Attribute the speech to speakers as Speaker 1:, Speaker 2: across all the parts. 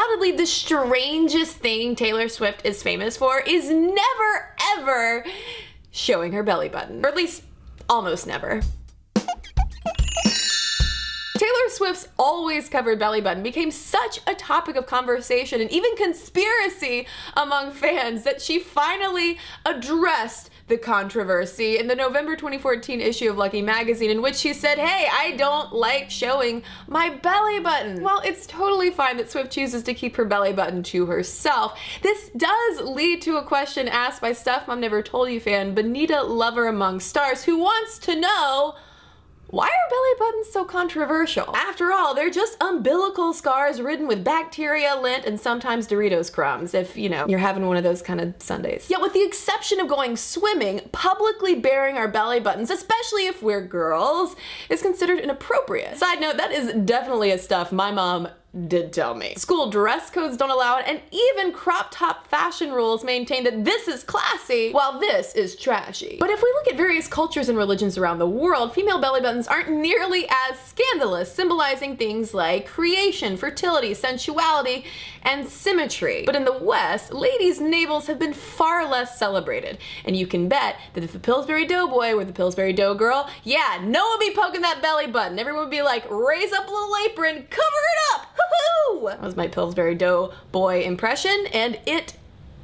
Speaker 1: undoubtedly the strangest thing Taylor Swift is famous for is never, ever showing her belly button. Or at least, almost never. Taylor Swift's always covered belly button became such a topic of conversation and even conspiracy among fans that she finally addressed the controversy in the November 2014 issue of Lucky magazine, in which she said, "Hey, I don't like showing my belly button." While it's totally fine that Swift chooses to keep her belly button to herself, this does lead to a question asked by Stuff Mom Never Told You fan Benita Lover Among Stars, who wants to know, why are belly buttons so controversial? After all, they're just umbilical scars ridden with bacteria, lint, and sometimes Doritos crumbs, if, you know, you're having one of those kind of Sundays. Yet with the exception of going swimming, publicly baring our belly buttons, especially if we're girls, is considered inappropriate. Side note, that is definitely a stuff my mom did tell me. School dress codes don't allow it, and even crop top fashion rules maintain that this is classy, while this is trashy. But if we look at various cultures and religions around the world, female belly buttons aren't nearly as scandalous, symbolizing things like creation, fertility, sensuality, and symmetry. But in the West, ladies' navels have been far less celebrated, and you can bet that if the Pillsbury Doughboy were the Pillsbury Doughgirl, yeah, no one would be poking that belly button. Everyone would be like, raise up a little apron, cover it up! That was my Pillsbury Doughboy impression, and it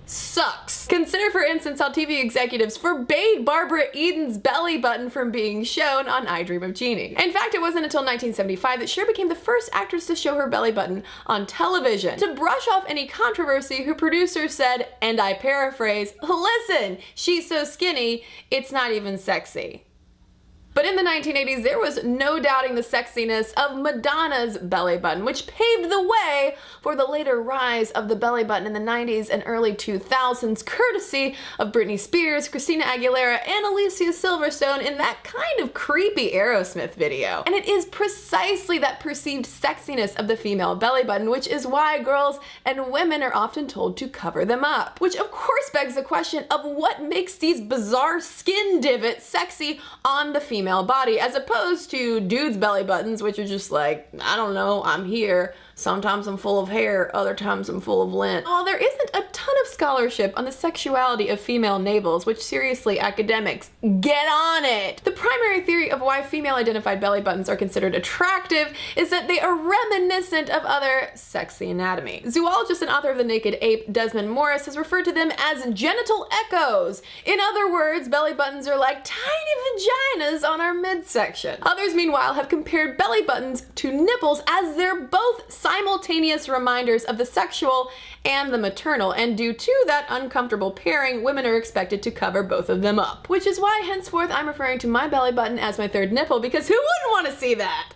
Speaker 1: sucks. Consider, for instance, how TV executives forbade Barbara Eden's belly button from being shown on I Dream of Jeannie. In fact, it wasn't until 1975 that Cher became the first actress to show her belly button on television. To brush off any controversy, her producer said, and I paraphrase, "Listen, she's so skinny, it's not even sexy." But in the 1980s, there was no doubting the sexiness of Madonna's belly button, which paved the way for the later rise of the belly button in the 90s and early 2000s, courtesy of Britney Spears, Christina Aguilera, and Alicia Silverstone in that kind of creepy Aerosmith video. And it is precisely that perceived sexiness of the female belly button, which is why girls and women are often told to cover them up. Which of course begs the question of what makes these bizarre skin divots sexy on the female body, as opposed to dudes' belly buttons, which are just like, I don't know, I'm here. Sometimes I'm full of hair, other times I'm full of lint. While there isn't a ton of scholarship on the sexuality of female navels, which seriously, academics, get on it! The primary theory of why female-identified belly buttons are considered attractive is that they are reminiscent of other sexy anatomy. Zoologist and author of The Naked Ape, Desmond Morris, has referred to them as genital echoes. In other words, belly buttons are like tiny vaginas on our midsection. Others, meanwhile, have compared belly buttons to nipples, as they're both simultaneous reminders of the sexual and the maternal, and due to that uncomfortable pairing, women are expected to cover both of them up. Which is why henceforth I'm referring to my belly button as my third nipple, because who wouldn't want to see that?